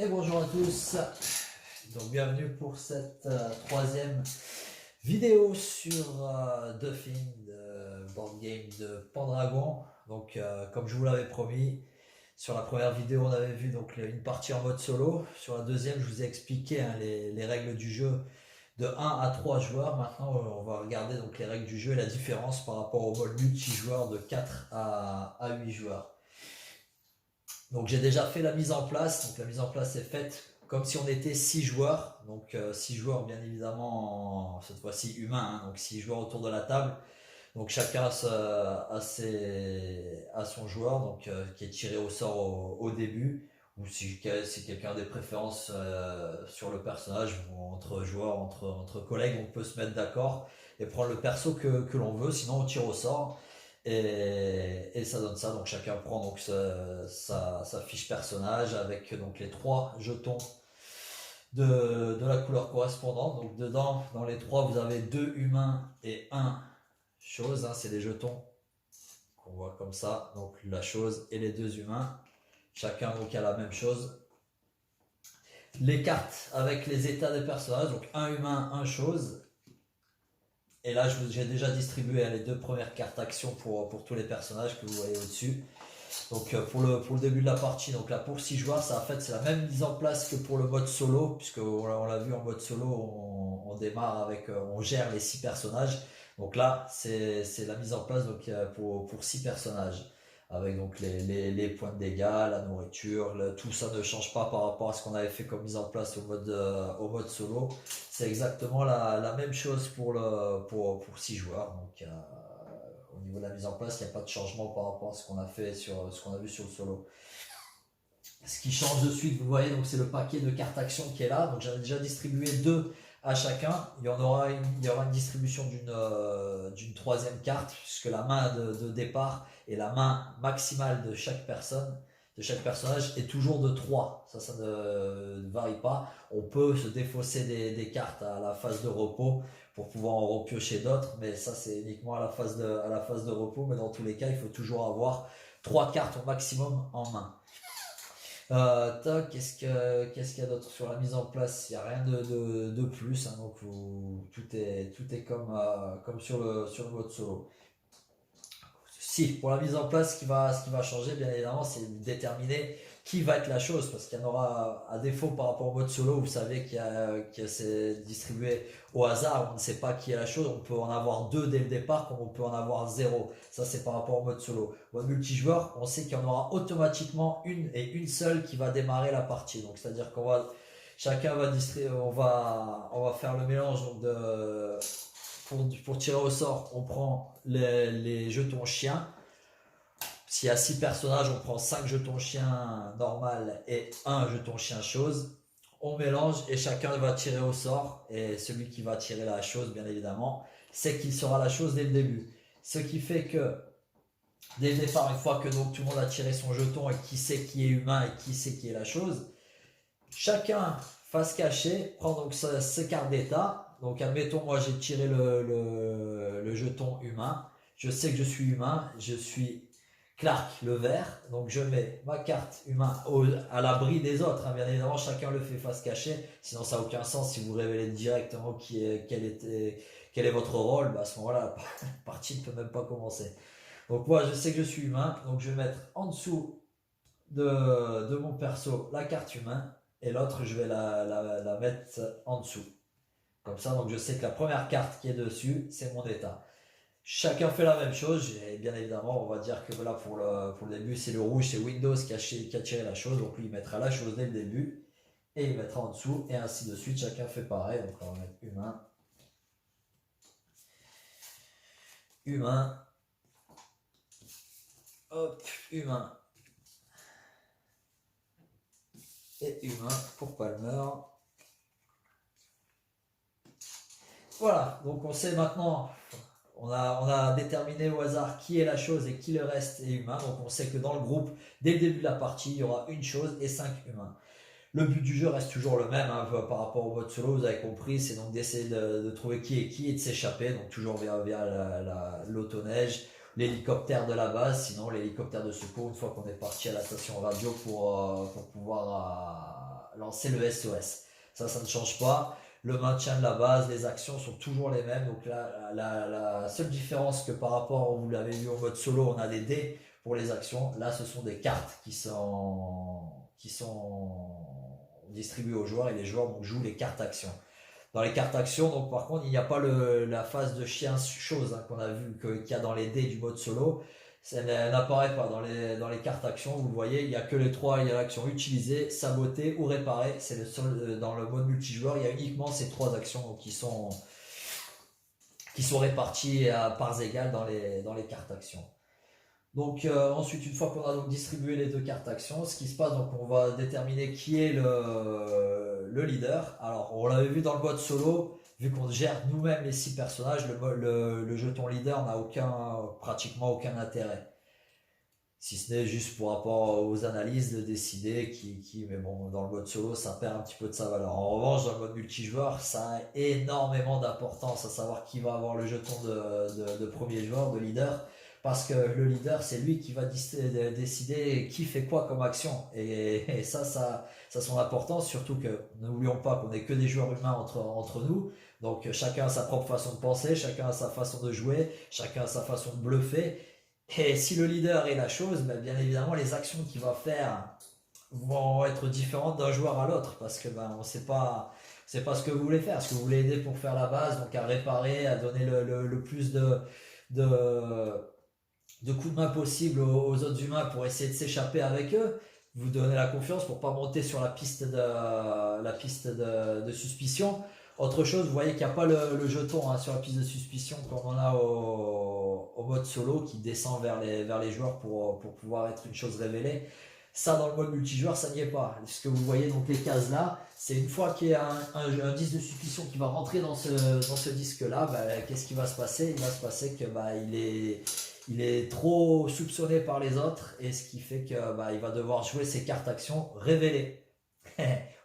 Et bonjour à tous, donc bienvenue pour cette troisième vidéo sur The Thing, board game de Pendragon. Donc comme je vous l'avais promis, sur la première vidéo on avait vu donc une partie en mode solo, sur la deuxième je vous ai expliqué les règles du jeu de 1 à 3 joueurs. Maintenant on va regarder donc les règles du jeu et la différence par rapport au mode multijoueur de 4 à 8 joueurs. Donc j'ai déjà fait la mise en place, donc la mise en place est faite comme si on était 6 joueurs, donc 6 joueurs bien évidemment, cette fois-ci humains, hein, donc 6 joueurs autour de la table, donc chacun a son joueur, donc qui est tiré au sort au début, ou si quelqu'un a des préférences sur le personnage, ou entre joueurs, entre collègues, on peut se mettre d'accord et prendre le perso que l'on veut, sinon on tire au sort. Et ça donne ça, donc chacun prend donc sa fiche personnage avec donc les 3 jetons de la couleur correspondante. Donc dedans, dans les 3, vous avez 2 humains et 1 chose, hein, c'est des jetons qu'on voit comme ça, donc la chose et les 2 humains. Chacun donc a la même chose. Les cartes avec les états des personnages, donc 1 humain, 1 chose. Et là, j'ai déjà distribué les 2 premières cartes action pour tous les personnages que vous voyez au-dessus. Donc pour le début de la partie, donc là pour 6 joueurs, ça en fait c'est la même mise en place que pour le mode solo, puisque on l'a vu en mode solo, on démarre avec, on gère les 6 personnages. Donc là c'est la mise en place donc, pour 6 personnages. Avec donc les points de dégâts, la nourriture, tout ça ne change pas par rapport à ce qu'on avait fait comme mise en place au mode solo. C'est exactement la même chose pour 6 joueurs. Donc au niveau de la mise en place, il n'y a pas de changement par rapport à ce qu'on a fait sur ce qu'on a vu sur le solo. Ce qui change de suite, vous voyez, donc c'est le paquet de cartes action qui est là. Donc j'avais déjà distribué 2 à chacun. Il y aura une distribution d'une 3e carte, puisque la main de départ et la main maximale de chaque personne, de chaque personnage, est toujours de 3. Ça ne varie pas. On peut se défausser des cartes à la phase de repos pour pouvoir en repiocher d'autres, mais ça c'est uniquement à la phase de repos. Mais dans tous les cas, il faut toujours avoir 3 cartes au maximum en main. Qu'est-ce qu'il y a d'autre sur la mise en place? Il n'y a rien de plus, hein, donc tout est comme sur le mode solo. Si, pour la mise en place, ce qui va changer, bien évidemment, c'est de déterminer qui va être la chose, parce qu'il y en aura, à défaut par rapport au mode solo, vous savez que c'est distribué au hasard, on ne sait pas qui est la chose, on peut en avoir 2 dès le départ, comme on peut en avoir 0. Ça, c'est par rapport au mode solo. Au mode multijoueur, on sait qu'il y en aura automatiquement une seule qui va démarrer la partie. Donc, c'est-à-dire chacun va on va faire le mélange donc pour tirer au sort, on prend les jetons chiens. S'il y a 6 personnages, on prend 5 jetons chiens normal et 1 jeton chien chose. On mélange et chacun va tirer au sort. Et celui qui va tirer la chose, bien évidemment, c'est qu'il sera la chose dès le début. Ce qui fait que, dès le départ, une fois que donc, tout le monde a tiré son jeton et qui sait qui est humain et qui sait qui est la chose, chacun, face cachée, prend donc ses cartes d'état. Donc admettons, moi j'ai tiré le jeton humain. Je sais que je suis humain, je suis Clark le vert, donc je mets ma carte humain à l'abri des autres, hein. Bien évidemment chacun le fait face cachée, sinon ça n'a aucun sens si vous révélez directement quel est votre rôle, bah à ce moment-là la partie ne peut même pas commencer. Donc moi je sais que je suis humain, donc je vais mettre en dessous de mon perso la carte humain, et l'autre je vais la mettre en dessous. Comme ça, donc je sais que la première carte qui est dessus, c'est mon état. Chacun fait la même chose, et bien évidemment, on va dire que là pour le début, c'est le rouge, c'est Windows qui a tiré la chose, donc lui il mettra la chose dès le début, et il mettra en dessous, et ainsi de suite, chacun fait pareil. Donc on va mettre humain, humain, hop, humain, et humain pour Palmer. Voilà, donc on sait maintenant, on a déterminé au hasard qui est la chose et qui le reste est humain. Donc on sait que dans le groupe, dès le début de la partie, il y aura une chose et 5 humains. Le but du jeu reste toujours le même, hein, par rapport au mode solo, vous avez compris, c'est donc d'essayer de trouver qui est qui et de s'échapper, donc toujours via l'autoneige, l'hélicoptère de la base, sinon l'hélicoptère de secours une fois qu'on est parti à la station radio pour pouvoir lancer le SOS. Ça ne change pas. Le maintien de la base, les actions sont toujours les mêmes. Donc là, la seule différence que par rapport, vous l'avez vu au mode solo, on a des dés pour les actions. Là, ce sont des cartes qui sont distribuées aux joueurs et les joueurs donc, jouent les cartes actions. Dans les cartes actions, donc par contre, il n'y a pas la phase de chien chose hein, qu'on a vu qu'il y a dans les dés du mode solo. Ça n'apparaît pas dans les cartes actions. Vous le voyez, il n'y a que les trois. Il y a l'action utiliser, saboter ou réparer. C'est le seul dans le mode multijoueur. Il y a uniquement ces trois actions qui sont réparties à parts égales dans les cartes actions. Donc ensuite, une fois qu'on a donc distribué les deux cartes actions, ce qui se passe, donc on va déterminer qui est le leader. Alors on l'avait vu dans le mode solo, vu qu'on gère nous-mêmes les 6 personnages, le jeton leader n'a pratiquement aucun intérêt. Si ce n'est juste pour rapport aux analyses de décider mais bon, dans le mode solo, ça perd un petit peu de sa valeur. En revanche, dans le mode multijoueur, ça a énormément d'importance à savoir qui va avoir le jeton de premier joueur, de leader. Parce que le leader, c'est lui qui va décider qui fait quoi comme action. Et ça a son importance, surtout que n'oublions pas qu'on n'est que des joueurs humains entre nous. Donc chacun a sa propre façon de penser, chacun a sa façon de jouer, chacun a sa façon de bluffer. Et si le leader est la chose, ben bien évidemment, les actions qu'il va faire vont être différentes d'un joueur à l'autre. Parce que on ne sait pas ce que vous voulez faire. Est-ce que vous voulez aider pour faire la base, donc à réparer, à donner le plus de coups de main possible aux autres humains pour essayer de s'échapper avec eux, vous donnez la confiance pour pas monter sur la piste de suspicion. Autre chose, vous voyez qu'il n'y a pas le jeton hein, sur la piste de suspicion comme on a au mode solo qui descend vers les joueurs pour pouvoir être une chose révélée. Ça, dans le mode multijoueur, ça n'y est pas. Ce que vous voyez, donc les cases là, c'est une fois qu'il y a un disque de suspicion qui va rentrer dans ce disque-là, qu'est-ce qui va se passer? Il va se passer que il est trop soupçonné par les autres, et ce qui fait que il va devoir jouer ses cartes actions révélées.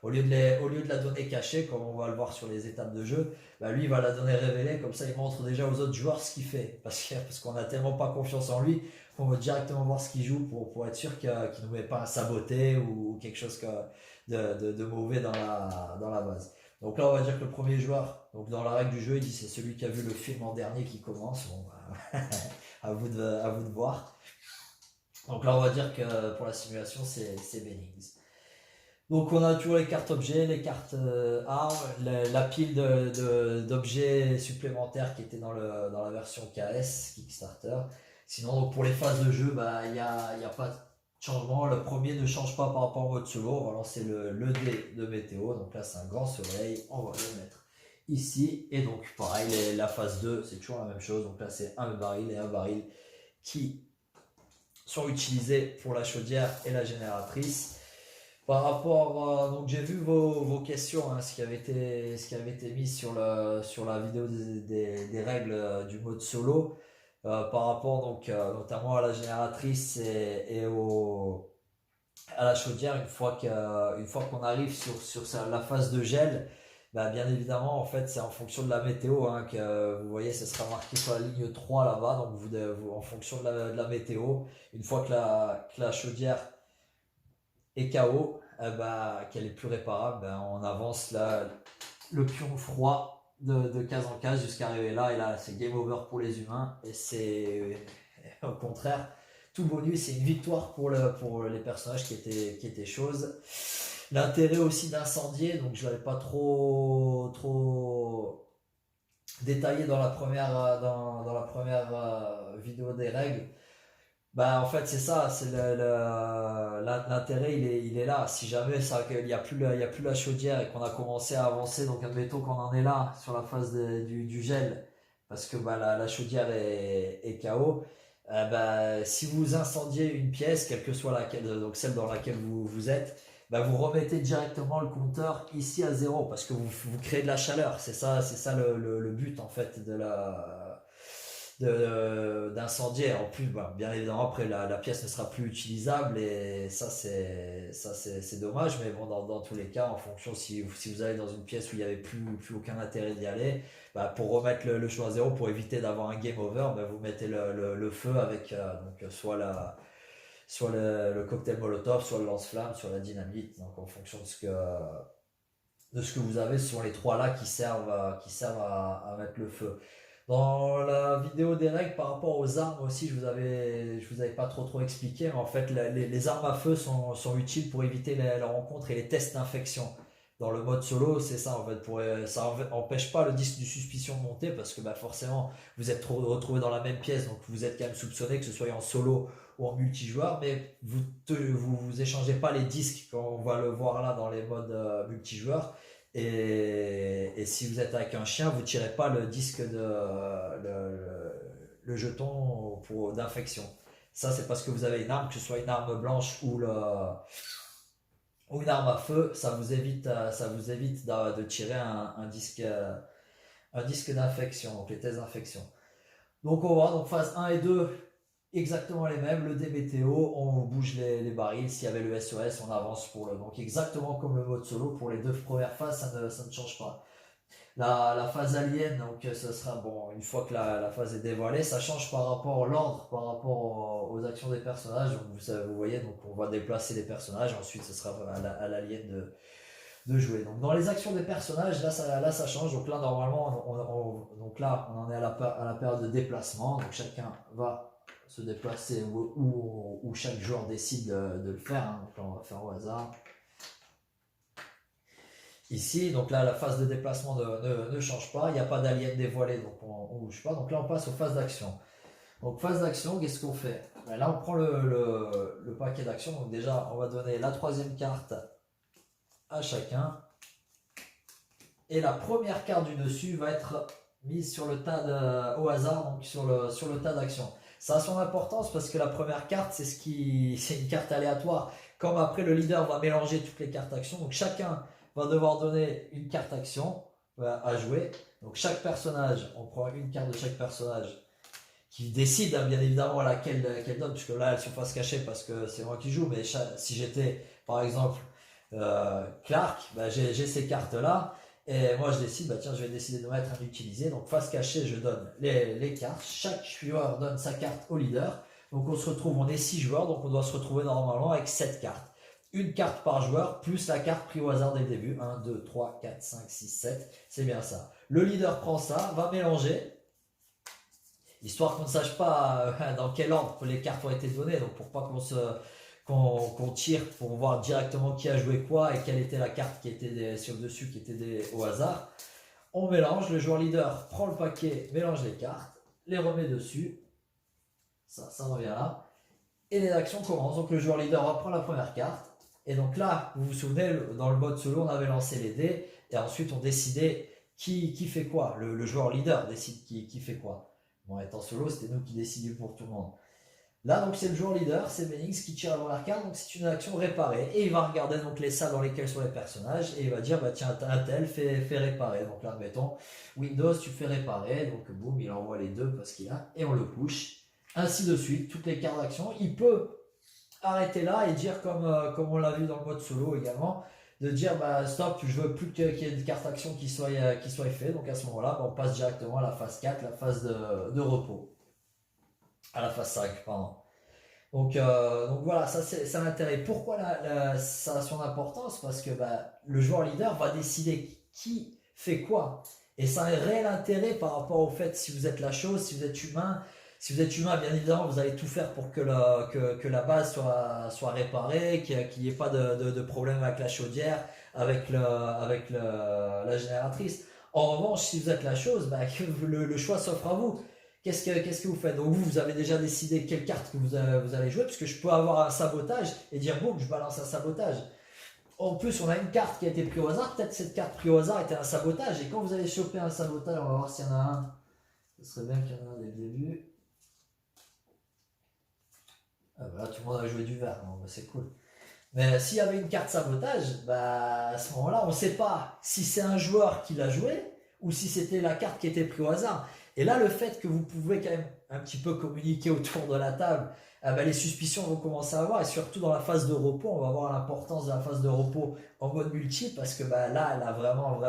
au lieu de la donner cachée, comme on va le voir sur les étapes de jeu, lui il va la donner révélée, comme ça il montre déjà aux autres joueurs ce qu'il fait. Parce qu'on n'a tellement pas confiance en lui qu'on va directement voir ce qu'il joue pour être sûr qu'il ne nous met pas un saboté ou quelque chose de mauvais dans la base. Donc là on va dire que le premier joueur, donc dans la règle du jeu, il dit c'est celui qui a vu le film en dernier qui commence. Bon, à vous de voir. Donc là on va dire que pour la simulation c'est Bennings. Donc on a toujours les cartes objets, les cartes armes, la pile d'objets supplémentaires qui étaient dans la version KS, Kickstarter. Sinon donc pour les phases de jeu, il n'y a pas de changement. Le premier ne change pas par rapport au mode solo. On va lancer le dé de météo. Donc là c'est un grand soleil, on va le mettre ici. Et donc pareil, la phase 2, c'est toujours la même chose. Donc là c'est un baril et un baril qui sont utilisés pour la chaudière et la génératrice. Par rapport, donc j'ai vu vos questions, hein, ce qui avait été mis sur la vidéo des règles du mode solo, par rapport donc notamment à la génératrice et à la chaudière. Une fois qu'on arrive sur la phase de gel, bien évidemment en fait c'est en fonction de la météo hein, que vous voyez, ce sera marqué sur la ligne 3 là-bas, donc vous en fonction de la météo, une fois que la chaudière est KO, qu'elle est plus réparable, on avance le pion froid de case en case jusqu'à arriver là, et là c'est game over pour les humains, et c'est au contraire tout bonus, c'est une victoire pour les personnages qui étaient choses. L'intérêt aussi d'incendier, donc je ne l'avais pas trop détaillé dans la première vidéo des règles. En fait c'est ça, c'est l'intérêt il est là. Si jamais il n'y a plus la chaudière et qu'on a commencé à avancer, donc admettons qu'on en est là sur la phase du gel, parce que la chaudière est KO, si vous incendiez une pièce, quelle que soit laquelle, donc celle dans laquelle vous êtes, vous remettez directement le compteur ici à 0, parce que vous créez de la chaleur. C'est ça le but en fait d'incendier. En plus, bien évidemment après la pièce ne sera plus utilisable, et ça c'est dommage, mais bon, dans tous les cas, en fonction, si vous allez dans une pièce où il n'y avait plus aucun intérêt d'y aller, pour remettre le choix à 0, pour éviter d'avoir un game over, vous mettez le feu avec donc soit soit le cocktail Molotov, soit le lance-flamme, soit la dynamite. Donc en fonction de ce que vous avez, ce sont les trois là qui servent à mettre le feu. Dans la vidéo des règles par rapport aux armes aussi, je vous avais pas trop expliqué, mais en fait les armes à feu sont utiles pour éviter la rencontre et les tests d'infection. Dans le mode solo, c'est ça en fait, ça empêche pas le disque de suspicion de monter parce que bah, forcément vous êtes retrouvés dans la même pièce, donc vous êtes quand même soupçonné que ce soit en solo ou en multijoueur, mais vous échangez pas les disques comme on va le voir là dans les modes multijoueurs. Et si vous êtes avec un chien, vous tirez pas le disque le jeton d'infection. Ça, c'est parce que vous avez une arme, que ce soit une arme blanche ou une arme à feu, ça vous évite de tirer un disque d'infection, donc les tests d'infection. Donc on va voir, donc phase 1 et 2, exactement les mêmes, le DBTO, on bouge les barils, s'il y avait le SOS, on avance pour le... Donc exactement comme le mode solo, pour les deux premières phases, ça ne change pas. La phase alien, donc ce sera, bon, une fois que la phase est dévoilée, ça change par rapport à l'ordre, par rapport aux actions des personnages, donc vous voyez, donc on va déplacer les personnages, ensuite ce sera à l'alien de jouer. Donc dans les actions des personnages, là ça change. Donc là normalement donc là on en est à la période de déplacement. Donc chacun va se déplacer où chaque joueur décide de le faire. Hein. Donc là on va faire au hasard. Ici, donc là la phase de déplacement ne change pas. Il n'y a pas d'alien dévoilé, donc on ne bouge pas. Donc là on passe aux phases d'action. Donc phase d'action, qu'est-ce qu'on fait? Là on prend le paquet d'action. Donc déjà on va donner la troisième carte à chacun. Et la première carte du dessus va être mise sur le tas au hasard, donc sur le tas d'action. Ça a son importance parce que la première carte, c'est une carte aléatoire. Comme après le leader va mélanger toutes les cartes action, donc chacun va devoir donner une carte action à jouer. Donc chaque personnage, on prend une carte de chaque personnage qui décide bien évidemment laquelle donne, puisque là elles sont face cachée parce que c'est moi qui joue, mais si j'étais par exemple Clark, bah, j'ai ces cartes là et moi je décide, bah tiens je vais décider de mettre un utilisé, donc face cachée je donne les cartes, chaque joueur donne sa carte au leader, donc on est 6 joueurs, donc on doit se retrouver normalement avec 7 cartes, une carte par joueur plus la carte prise au hasard dès le début, 1, 2, 3, 4, 5, 6, 7, c'est bien ça. Le leader prend ça, va mélanger, histoire qu'on ne sache pas dans quel ordre les cartes ont été données, donc pour pas qu'on tire pour voir directement qui a joué quoi et quelle était la carte qui était sur le dessus, qui était au hasard. On mélange, le joueur leader prend le paquet, mélange les cartes, les remet dessus, ça revient là, et les actions commencent. Donc le joueur leader reprend la première carte, et donc là, vous vous souvenez, dans le mode solo, on avait lancé les dés, et ensuite on décidait qui fait quoi, le joueur leader décide qui fait quoi. Bon, étant solo, c'était nous qui décidions pour tout le monde. Là, donc c'est le joueur leader, c'est Benix qui tire la première carte, donc c'est une action réparée. Et il va regarder donc les salles dans lesquelles sont les personnages, et il va dire, bah tiens, un tel fait réparer. Donc là, admettons, Windows, tu fais réparer, donc boum, il envoie les deux parce qu'il a, et on le push. Ainsi de suite, toutes les cartes d'action. Il peut arrêter là et dire, comme on l'a vu dans le mode solo également, de dire, bah stop, je veux plus qu'il y ait des cartes d'action qui soient faites. Donc à ce moment-là, bah, on passe directement à la phase 4, la phase de repos. À la phase 5, pardon. Donc voilà, ça c'est l'intérêt. Pourquoi ça a son importance? Parce que bah, le joueur leader va décider qui fait quoi. Et ça a un réel intérêt par rapport au fait si vous êtes la chose, si vous êtes humain. Si vous êtes humain, bien évidemment, vous allez tout faire pour que la base soit réparée, qu'il n'y ait pas de problème avec la chaudière, avec la génératrice. En revanche, si vous êtes la chose, bah, le choix s'offre à vous. Qu'est-ce que vous faites? Donc vous avez déjà décidé quelle carte que vous allez jouer, puisque je peux avoir un sabotage et dire boum, je balance un sabotage. En plus, on a une carte qui a été prise au hasard, peut-être cette carte prise au hasard était un sabotage, et quand vous allez choper un sabotage, on va voir s'il y en a un. Ce serait bien qu'il y en ait un dès le début. Ah bah là, tout le monde a joué du vert, bah c'est cool. Mais s'il y avait une carte sabotage, bah à ce moment-là, on ne sait pas si c'est un joueur qui l'a joué ou si c'était la carte qui était prise au hasard. Et là, le fait que vous pouvez quand même un petit peu communiquer autour de la table, bah, les suspicions vont commencer à avoir, et surtout dans la phase de repos, on va voir l'importance de la phase de repos en mode multi, parce que bah, là, elle a vraiment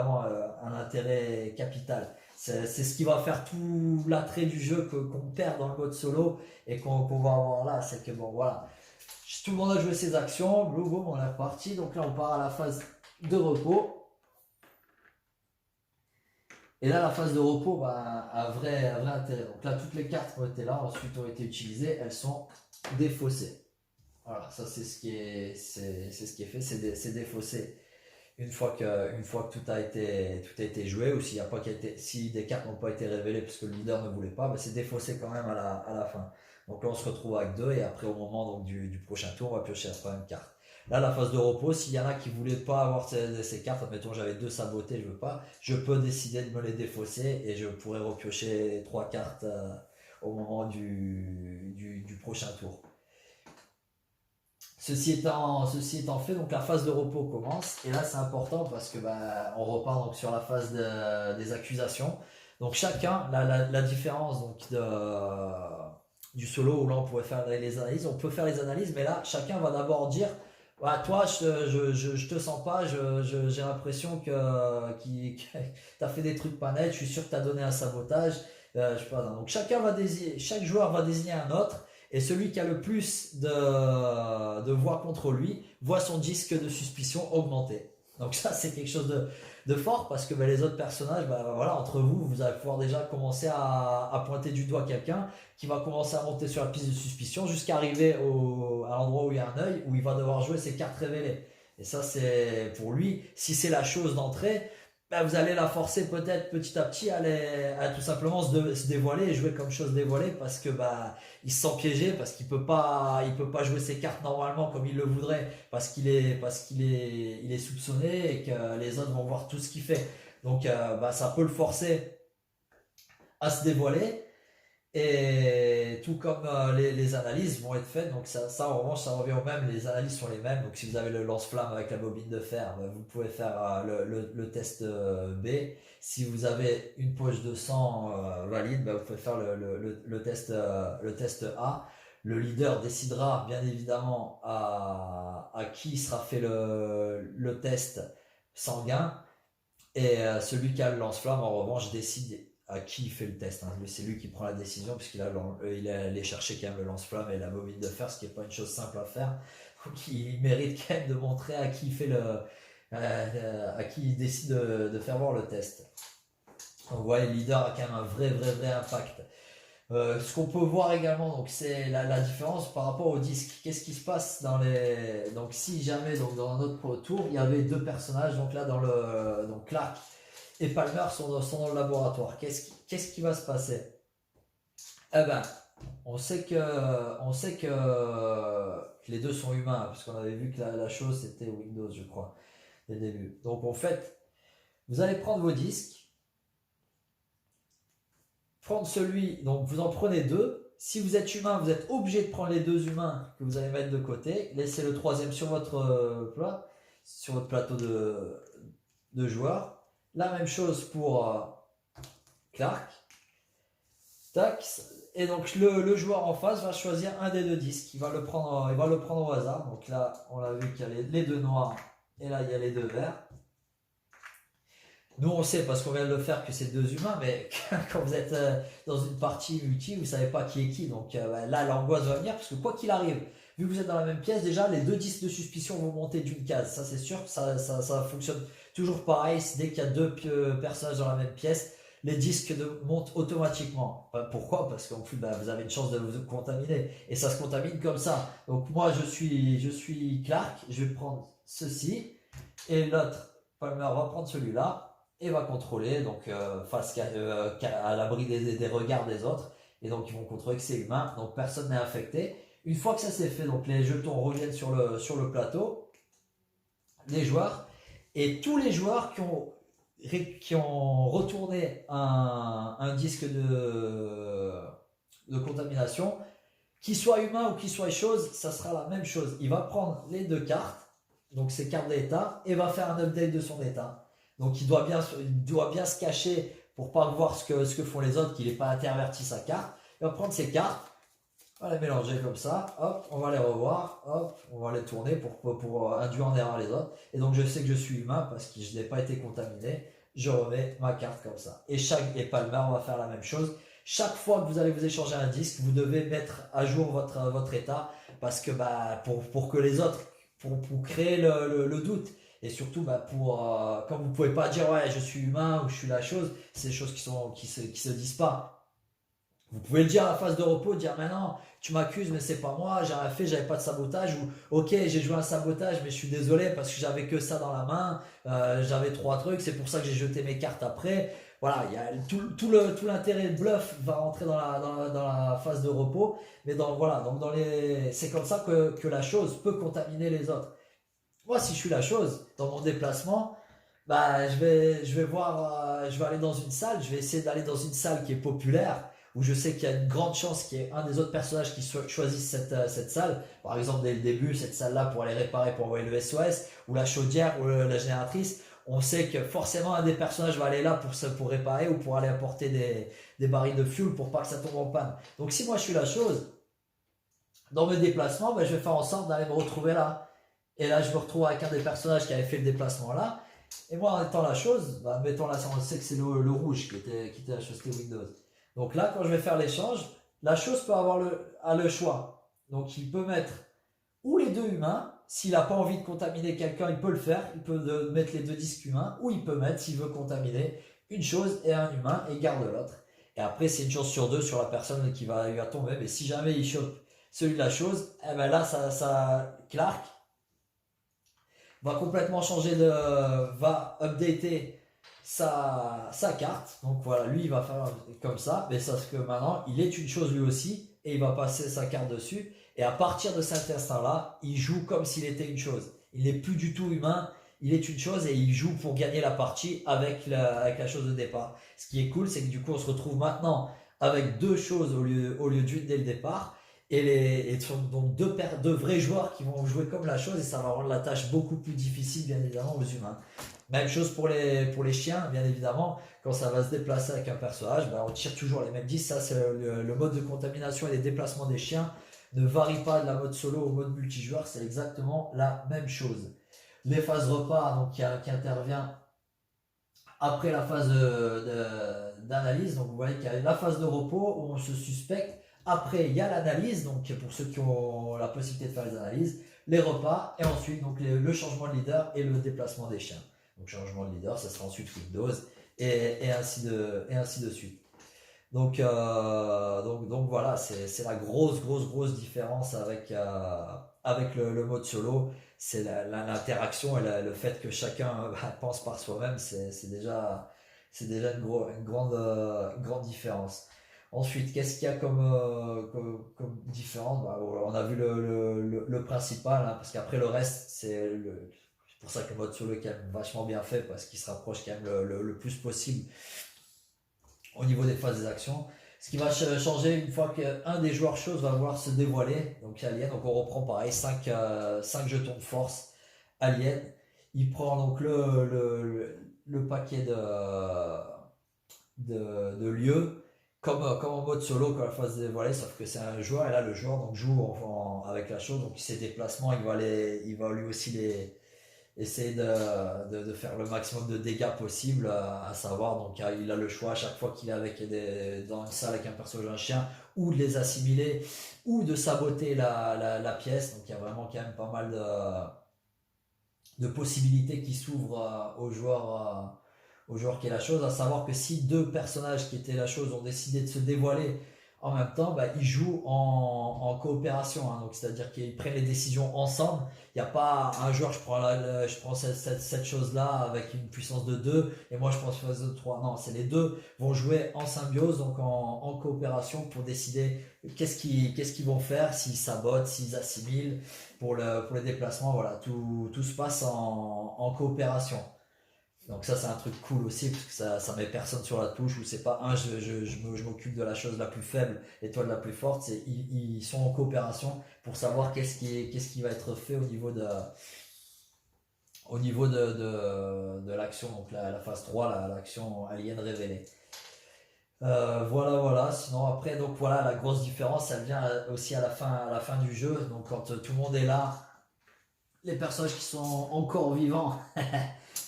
un intérêt capital. C'est ce qui va faire tout l'attrait du jeu qu'on perd dans le mode solo et qu'on va avoir là, c'est que bon voilà. Tout le monde a joué ses actions, boum, on est reparti. Donc là, on part à la phase de repos. Et là, la phase de repos a un vrai intérêt. Donc là, toutes les cartes ont été là, ensuite ont été utilisées, elles sont défaussées. Voilà, ça c'est ce qui est fait, c'est défaussé. Une fois que tout a été joué, ou si des cartes n'ont pas été révélées parce que le leader ne voulait pas, ben c'est défaussé quand même à la fin. Donc là, on se retrouve avec 2 et après, au moment donc, du prochain tour, on va piocher la première carte. Là, la phase de repos, s'il y en a qui ne voulaient pas avoir ces cartes, admettons j'avais 2 sabotés, je veux pas, je peux décider de me les défausser et je pourrais repiocher 3 cartes au moment du prochain tour. Ceci étant fait, donc la phase de repos commence et là c'est important parce que on repart donc sur la phase des accusations. Donc chacun, la différence donc du solo où là on pourrait faire les analyses, on peut faire les analyses, mais là chacun va d'abord dire toi je te sens pas, j'ai l'impression que t'as fait des trucs pas nets, je suis sûr que t'as donné un sabotage, je sais pas. Donc chaque joueur va désigner un autre. Et celui qui a le plus de voix contre lui voit son disque de suspicion augmenter. Donc ça, c'est quelque chose de fort parce que les autres personnages, voilà, entre vous, vous allez pouvoir déjà commencer à pointer du doigt quelqu'un qui va commencer à monter sur la piste de suspicion jusqu'à arriver à l'endroit où il y a un œil, où il va devoir jouer ses cartes révélées. Et ça, c'est pour lui, si c'est la chose d'entrée, vous allez la forcer peut-être petit à petit à tout simplement se dévoiler et jouer comme chose dévoilée parce que il se sent piégé, parce qu'il peut pas jouer ses cartes normalement comme il le voudrait parce qu'il est soupçonné et que les autres vont voir tout ce qu'il fait. Donc ça peut le forcer à se dévoiler. Et tout comme les analyses vont être faites, donc ça en revanche ça revient au même, les analyses sont les mêmes. Donc si vous avez le lance-flamme avec la bobine de fer, vous pouvez faire le test B. Si vous avez une poche de sang valide, vous pouvez faire le test A. Le leader décidera bien évidemment à qui sera fait le test sanguin. Et celui qui a le lance-flamme en revanche décide à qui il fait le test. C'est lui qui prend la décision puisqu'il il est allé chercher quand même le lance-flamme et la bobine de fer, ce qui n'est pas une chose simple à faire. Donc il mérite quand même de montrer à qui il fait à qui il décide de faire voir le test. Donc vous voyez, le leader a quand même un vrai impact. Ce qu'on peut voir également, donc c'est la différence par rapport au disque. Qu'est-ce qui se passe donc si jamais donc dans notre tour il y avait 2 personnages, donc là donc Clark et Palmer sont dans le laboratoire. Qu'est-ce qui va se passer? On sait que les 2 sont humains, parce qu'on avait vu que la chose c'était Windows, je crois, dès le début. Donc en fait, vous allez prendre vos disques, prendre donc vous en prenez 2. Si vous êtes humain, vous êtes obligé de prendre les 2 humains que vous allez mettre de côté. Laissez le 3e sur votre plateau de joueurs. La même chose pour Clark. Tac. Et donc le joueur en face va choisir un des 2 disques. Il va le prendre au hasard. Donc là, on l'a vu qu'il y a les 2 noirs et là il y a les 2 verts. Nous on sait parce qu'on vient de le faire que c'est 2 humains, mais quand vous êtes dans une partie multi, vous savez pas qui est qui. Donc là l'angoisse va venir parce que quoi qu'il arrive, vu que vous êtes dans la même pièce, déjà les 2 disques de suspicion vont monter d'une case. Ça c'est sûr, ça fonctionne toujours pareil. Dès qu'il y a 2 personnages dans la même pièce, les disques montent automatiquement. Pourquoi? Parce qu'en plus vous avez une chance de vous contaminer et ça se contamine comme ça. Donc moi je suis Clark, je vais prendre ceci et l'autre Palmer va prendre celui-là et va contrôler donc face à l'abri des regards des autres, et donc ils vont contrôler que c'est humain, donc personne n'est infecté. Une fois que ça c'est fait, donc les jetons reviennent sur le plateau, les joueurs, et tous les joueurs qui ont retourné un disque de contamination, qu'il soit humain ou qu'il soit chose, ça sera la même chose. Il va prendre les 2 cartes, donc ces cartes d'état, et va faire un update de son état. Donc il doit bien se cacher pour pas voir ce que font les autres, qu'il n'ait pas interverti sa carte. Il va prendre ses cartes, on va les mélanger comme ça, hop, on va les revoir, hop, on va les tourner pour induire en erreur les autres. Et donc je sais que je suis humain parce que je n'ai pas été contaminé, je remets ma carte comme ça. Et Palmer va faire la même chose. Chaque fois que vous allez vous échanger un disque, vous devez mettre à jour votre état parce que pour que les autres, pour créer le doute. Et surtout, comme vous pouvez pas dire ouais, je suis humain ou je suis la chose, c'est des choses qui se disent pas. Vous pouvez le dire à la phase de repos, dire maintenant tu m'accuses mais c'est pas moi, j'ai rien fait, j'avais pas de sabotage, ou ok j'ai joué un sabotage mais je suis désolé parce que j'avais que ça dans la main, j'avais trois trucs, c'est pour ça que j'ai jeté mes cartes après. Voilà, il y a tout l'intérêt de bluff va rentrer dans la phase de repos, mais voilà, donc c'est comme ça que la chose peut contaminer les autres. Moi si je suis la chose, dans mon déplacement, je vais aller dans une salle, je vais essayer d'aller dans une salle qui est populaire, où je sais qu'il y a une grande chance qu'il y ait un des autres personnages qui choisisse cette salle. Par exemple, dès le début, cette salle-là pour aller réparer, pour envoyer le SOS, ou la chaudière, ou la génératrice. On sait que forcément un des personnages va aller là pour réparer ou pour aller apporter des barils de fuel pour pas que ça tombe en panne. Donc si moi je suis la chose, dans mes déplacements, je vais faire en sorte d'aller me retrouver là. Et là, je me retrouve avec un des personnages qui avait fait le déplacement là. Et moi, en étant la chose, mettons là, on sait que c'est le rouge qui était la chose Windows. Donc là, quand je vais faire l'échange, la chose peut avoir le choix. Donc il peut mettre ou les deux humains, s'il n'a pas envie de contaminer quelqu'un, il peut le faire, il peut mettre les deux disques humains, ou il peut mettre, s'il veut contaminer, une chose et un humain et garde l'autre. Et après, c'est une chance sur deux sur la personne qui va lui tomber. Mais si jamais il chope celui de la chose, eh ben là, Clark va complètement va updater sa carte. Donc voilà, lui il va faire comme ça, mais sauf que maintenant il est une chose lui aussi et il va passer sa carte dessus. Et à partir de cet instant-là, il joue comme s'il était une chose. Il n'est plus du tout humain, il est une chose et il joue pour gagner la partie avec la chose de départ. Ce qui est cool, c'est que du coup on se retrouve maintenant avec deux choses au lieu d'une dès le départ. Et donc deux vrais joueurs qui vont jouer comme la chose et ça va rendre la tâche beaucoup plus difficile bien évidemment aux humains. Même chose pour les chiens, bien évidemment, quand ça va se déplacer avec un personnage, on tire toujours les mêmes 10, ça c'est le mode de contamination et les déplacements des chiens ne varie pas de la mode solo au mode multijoueur, c'est exactement la même chose. Les phases repas donc, qui intervient après la phase d'analyse, donc vous voyez qu'il y a la phase de repos où on se suspecte. Après, il y a l'analyse, donc pour ceux qui ont la possibilité de faire les analyses, les repas, et ensuite donc le changement de leader et le déplacement des chiens. Donc changement de leader, ça sera ensuite Windows, et ainsi de suite. Donc voilà, c'est la grosse différence avec le mode solo. C'est l'interaction et le fait que chacun pense par soi-même, c'est déjà une grande différence. Ensuite, qu'est-ce qu'il y a comme différence? On a vu le principal, hein, parce qu'après le reste, c'est pour ça que le mode solo est quand même vachement bien fait, parce qu'il se rapproche quand même le plus possible au niveau des phases des actions. Ce qui va changer une fois qu'un des joueurs choses va vouloir se dévoiler, donc Alien, donc on reprend pareil, 5 jetons de force Alien. Il prend donc le paquet de lieux, comme en mode solo quand la phase dévoilée, sauf que c'est un joueur, et là le joueur donc joue avec la chose, donc ses déplacements, il va lui aussi essayer de faire le maximum de dégâts possible, à savoir, donc il a le choix à chaque fois qu'il est dans une salle avec un personnage ou un chien, ou de les assimiler, ou de saboter la pièce, donc il y a vraiment quand même pas mal de possibilités qui s'ouvrent aux joueurs qui est la chose, à savoir que si deux personnages qui étaient la chose ont décidé de se dévoiler en même temps, ils jouent en coopération, hein, donc c'est-à-dire qu'ils prennent les décisions ensemble. Il n'y a pas un joueur, je prends cette chose-là avec une puissance de 2 et moi je prends une puissance de 3. Non, c'est les deux vont jouer en symbiose, donc en coopération pour décider qu'est-ce qu'ils vont faire, s'ils sabotent, s'ils assimilent pour les déplacements. Voilà, tout se passe en coopération. Donc ça c'est un truc cool aussi parce que ça met personne sur la touche, ou c'est pas je m'occupe de la chose la plus faible et toi de la plus forte. Ils sont en coopération pour savoir qu'est-ce qui va être fait au niveau de l'action, donc la phase 3, l'action alien révélée. Voilà, sinon après donc voilà, la grosse différence elle vient aussi à la fin du jeu, donc quand tout le monde est là, les personnages qui sont encore vivants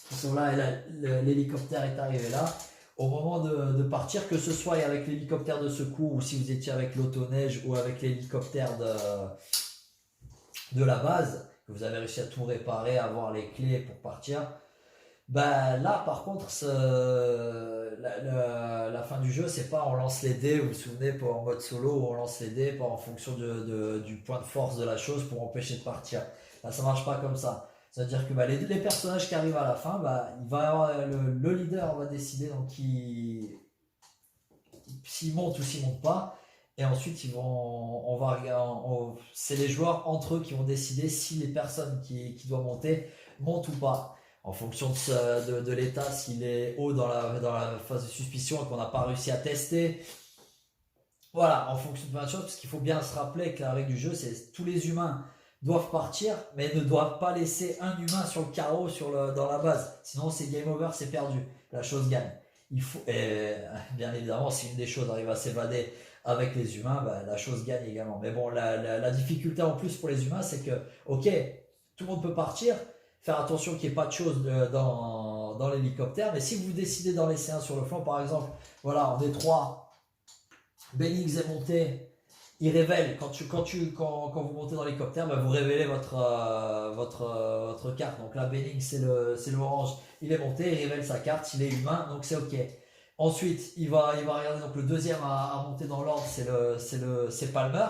qui sont là, et là l'hélicoptère est arrivé là. Au moment de partir, que ce soit avec l'hélicoptère de secours ou si vous étiez avec l'autoneige ou avec l'hélicoptère de la base, que vous avez réussi à tout réparer, à avoir les clés pour partir, bah là par contre la fin du jeu c'est pas on lance les dés, vous vous souvenez, pas en mode solo où on lance les dés, pas en fonction du point de force de la chose pour empêcher de partir. Là ça marche pas comme ça. C'est-à-dire que bah, les personnages qui arrivent à la fin, bah, il va y avoir, le leader va décider donc s'ils montent ou s'ils montent pas. Et ensuite, c'est les joueurs entre eux qui vont décider si les personnes qui doivent monter montent ou pas. En fonction de l'état, s'il est haut dans la phase de suspicion et qu'on n'a pas réussi à tester. Voilà, en fonction de plein de choses, parce qu'il faut bien se rappeler que la règle du jeu, c'est tous les humains doivent partir, mais ne doivent pas laisser un humain sur le carreau dans la base. Sinon, c'est game over, c'est perdu. La chose gagne. Et bien évidemment, si une des choses arrive à s'évader avec les humains, bah, la chose gagne également. Mais bon, la difficulté en plus pour les humains, c'est que, ok, tout le monde peut partir, faire attention qu'il n'y ait pas de choses dans l'hélicoptère, mais si vous décidez d'en laisser un sur le flanc, par exemple, voilà, on est trois, Bennings est monté, il révèle, quand vous montez dans l'hélicoptère, bah, vous révélez votre carte. Donc là, Benning, c'est l'orange, il est monté, il révèle sa carte, il est humain, donc c'est ok. Ensuite, il va regarder, donc le deuxième à monter dans l'ordre, c'est Palmer.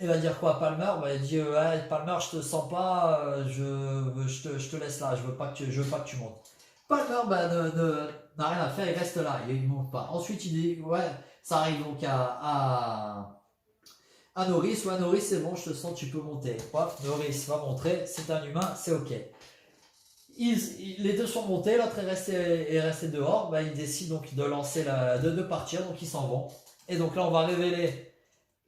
Il va dire quoi, Palmer? Bah, il dit ouais, Palmer, je te sens pas, je te laisse là, je veux pas que tu montes. Palmer bah, n'a rien à faire, il reste là, il monte pas. Ensuite, il dit ouais, ça arrive donc à Norris. Ouais, Norris, c'est bon, je te sens, tu peux monter. Paf, Norris va montrer, c'est un humain, c'est ok. Les deux sont montés, l'autre est resté dehors. Bah, ils décident donc de partir, donc ils s'en vont. Et donc là, on va révéler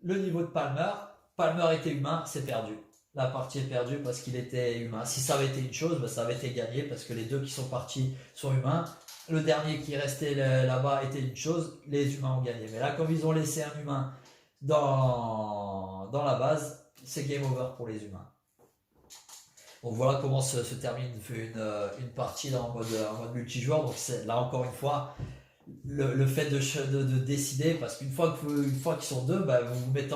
le niveau de Palmer. Palmer était humain, c'est perdu. La partie est perdue parce qu'il était humain. Si ça avait été une chose, bah, ça avait été gagné parce que les deux qui sont partis sont humains. Le dernier qui restait là-bas était une chose, les humains ont gagné. Mais là, comme ils ont laissé un humain dans la base, c'est game over pour les humains. Donc voilà comment se termine une partie en mode multijoueur. Donc là encore une fois, le fait de décider, parce qu'une fois qu'ils sont deux, bah, vous vous mettez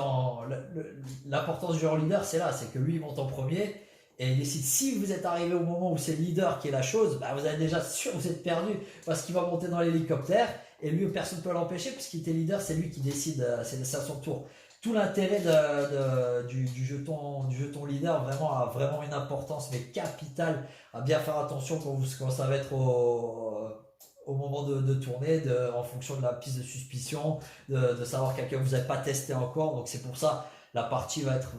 l'importance du joueur leader, c'est là, c'est que lui il monte en premier et il décide. Si vous êtes arrivé au moment où c'est le leader qui est la chose, bah, vous êtes déjà sûr, vous êtes perdu parce qu'il va monter dans l'hélicoptère et lui personne ne peut l'empêcher puisqu'il était leader, c'est lui qui décide, c'est à son tour. Tout l'intérêt du jeton leader vraiment a vraiment une importance mais capitale, à bien faire attention quand ça va être au moment de tourner, en fonction de la piste de suspicion, de savoir quelqu'un que vous n'avez pas testé encore. Donc c'est pour ça la partie va être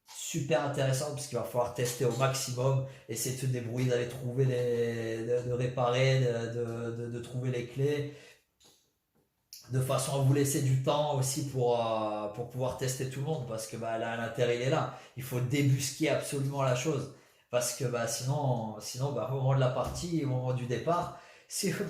super intéressante parce qu'il va falloir tester au maximum, essayer de se débrouiller, d'aller trouver de réparer, de trouver les clés, de façon à vous laisser du temps aussi pour pouvoir tester tout le monde parce que bah, l'intérêt il est là. Il faut débusquer absolument la chose parce que bah, sinon bah, au moment de la partie, au moment du départ,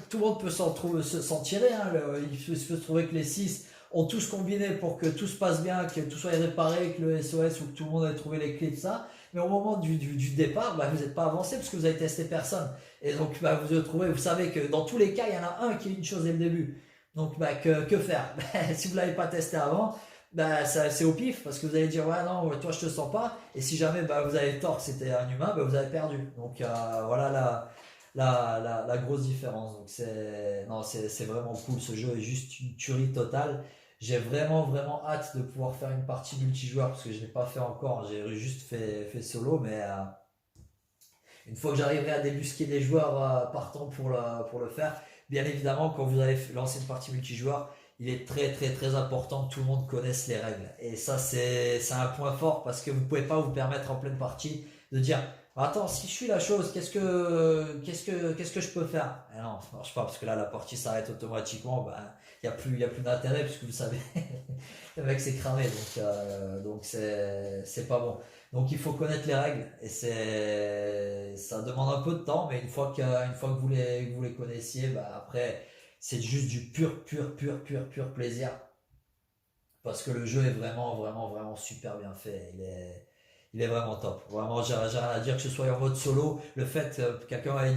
tout le monde peut s'en tirer. Hein, il peut se trouver que les 6 ont tous combiné pour que tout se passe bien, que tout soit réparé, que le SOS ou que tout le monde ait trouvé les clés de ça. Mais au moment du départ, bah, vous n'êtes pas avancé parce que vous avez testé personne. Et donc bah, vous savez que dans tous les cas, il y en a un qui est une chose dès le début. Donc bah, que faire? Si vous ne l'avez pas testé avant, bah, c'est au pif parce que vous allez dire ouais non, toi je te sens pas. Et si jamais bah, vous avez tort, c'était un humain, bah, vous avez perdu. Donc voilà la grosse différence. Donc c'est vraiment cool. Ce jeu est juste une tuerie totale. J'ai vraiment vraiment hâte de pouvoir faire une partie multijoueur parce que je l'ai pas fait encore. J'ai juste fait solo, mais une fois que j'arriverai à débusquer des joueurs partants pour le faire, bien évidemment, quand vous allez lancer une partie multijoueur, il est très très très important que tout le monde connaisse les règles. Et ça, c'est un point fort parce que vous ne pouvez pas vous permettre en pleine partie de dire attends, si je suis la chose, qu'est-ce que je peux faire? Et non, ça marche pas parce que là, la partie s'arrête automatiquement. Ben, il n'y a plus d'intérêt puisque vous savez, le mec s'est cramé. Donc c'est pas bon. Donc il faut connaître les règles et ça demande un peu de temps, mais une fois que vous les connaissiez, bah après c'est juste du pur plaisir parce que le jeu est vraiment vraiment vraiment super bien fait. Il est vraiment top. Vraiment, j'ai rien à dire que ce soit en mode solo. Le fait que quelqu'un m'a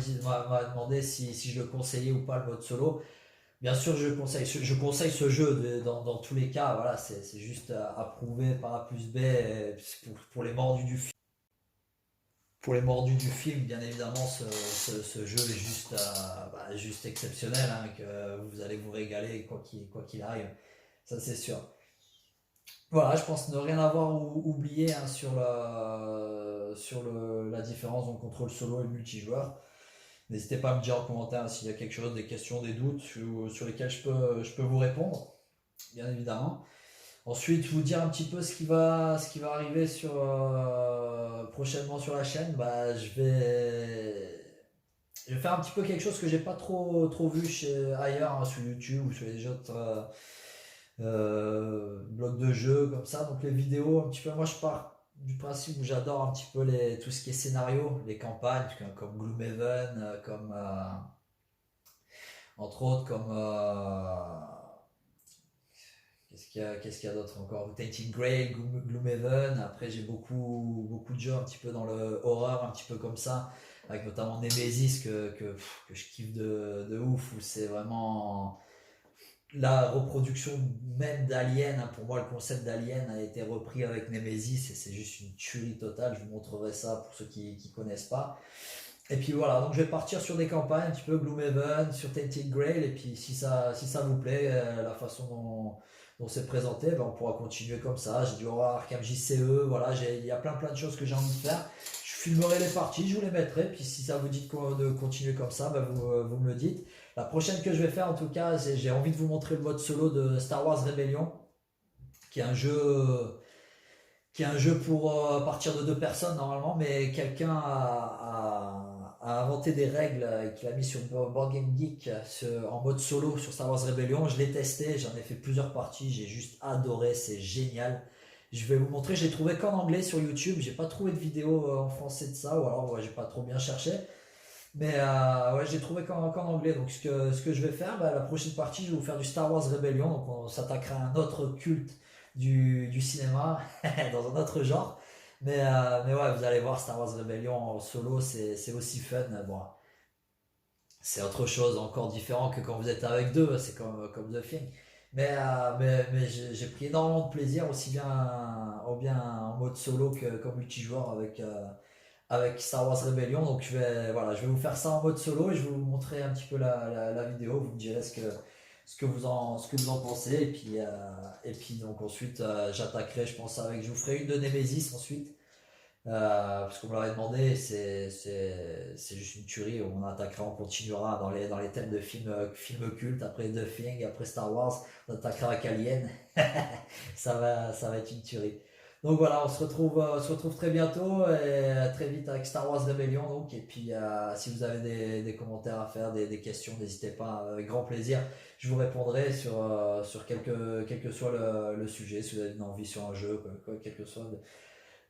demandé si je le conseillais ou pas le mode solo. Bien sûr, je conseille ce jeu dans tous les cas. Voilà, c'est juste approuvé par A plus B pour les mordus du film. pour les mordus du film, bien évidemment, ce jeu est juste exceptionnel, hein, que vous allez vous régaler quoi qu'il arrive, ça c'est sûr. Voilà, je pense ne rien avoir oublié, hein, la différence entre contrôle solo et multijoueur. N'hésitez pas à me dire en commentaire, hein, s'il y a quelque chose, des questions, des doutes sur lesquels je peux vous répondre, bien évidemment. Ensuite, vous dire un petit peu ce qui va arriver prochainement sur la chaîne. Je vais faire un petit peu quelque chose que j'ai pas trop vu ailleurs, hein, sur YouTube ou sur les autres blogs de jeux comme ça. Donc les vidéos, un petit peu, moi je pars du principe où j'adore un petit peu tout ce qui est scénario, les campagnes, comme Gloomhaven, entre autres, qu'est-ce qu'il y a d'autre encore? Tainted Grail, Gloomhaven. Après, j'ai beaucoup de jeux un petit peu dans le horreur, un petit peu comme ça, avec notamment Nemesis que je kiffe de ouf, où c'est vraiment la reproduction même d'Alien, hein. Pour moi, le concept d'Alien a été repris avec Nemesis et c'est juste une tuerie totale. Je vous montrerai ça pour ceux qui connaissent pas. Et puis voilà, donc je vais partir sur des campagnes un petit peu Gloomhaven, sur Tainted Grail, et puis si ça vous plaît, la façon dont c'est présenté, ben on pourra continuer comme ça. J'ai du Horror Arkham JCE, voilà, il y a plein de choses que j'ai envie de faire. Je filmerai les parties, je vous les mettrai, puis si ça vous dit de continuer comme ça, ben vous me le dites. La prochaine que je vais faire en tout cas, j'ai envie de vous montrer le mode solo de Star Wars Rebellion, qui est un jeu pour partir de deux personnes normalement, mais quelqu'un a inventé des règles et qu'il a mis sur Board Game Geek en mode solo sur Star Wars Rebellion. Je l'ai testé, j'en ai fait plusieurs parties, j'ai juste adoré, c'est génial. Je vais vous montrer, j'ai trouvé qu'en anglais sur YouTube, j'ai pas trouvé de vidéo en français de ça, ou alors ouais, j'ai pas trop bien cherché. Mais ouais, j'ai trouvé qu'en anglais. Donc ce que je vais faire, bah, la prochaine partie, je vais vous faire du Star Wars Rebellion. Donc on s'attaquera à un autre culte du cinéma, dans un autre genre. Mais ouais, vous allez voir, Star Wars Rebellion en solo, c'est aussi fun. Bon, c'est autre chose, encore différent que quand vous êtes avec deux, c'est comme The Thing. Mais j'ai pris énormément de plaisir, aussi bien en mode solo qu'en multijoueur avec Star Wars Rebellion. Donc voilà, je vais vous faire ça en mode solo et je vais vous montrer un petit peu la vidéo. Vous me direz ce que vous en pensez. Et puis donc ensuite, j'attaquerai, je pense, je vous ferai une de Nemesis ensuite. Parce qu'on me l'avait demandé, c'est juste une tuerie. On attaquera, on continuera dans les thèmes de films cultes. Après The Thing, après Star Wars, on attaquera avec Alien. Ça va être une tuerie. Donc voilà, on se retrouve très bientôt et très vite avec Star Wars Rebellion. Donc, et puis si vous avez des commentaires à faire, des questions, n'hésitez pas, avec grand plaisir. Je vous répondrai sur quel que soit le sujet, si vous avez une envie sur un jeu, quel que soit.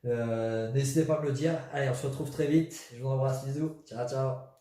N'hésitez pas à me le dire. Allez, on se retrouve très vite. Je vous embrasse, bisous. Ciao, ciao.